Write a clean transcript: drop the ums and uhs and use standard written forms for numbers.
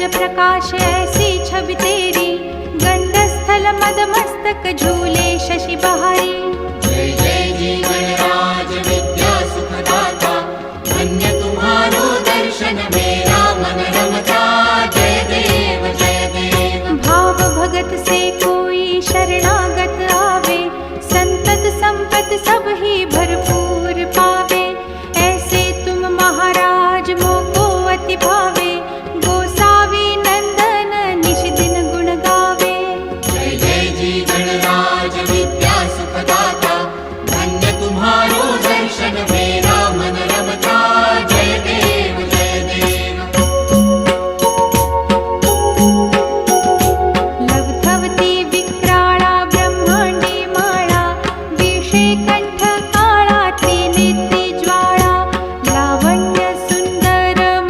प्रकाश ऐसी छवि तेरी, गंडस्थल मद मस्तक झूले शशि बहारी। जय जय जीवन राज विद्या सुखदाता, धन्य तुम्हारो दर्शन में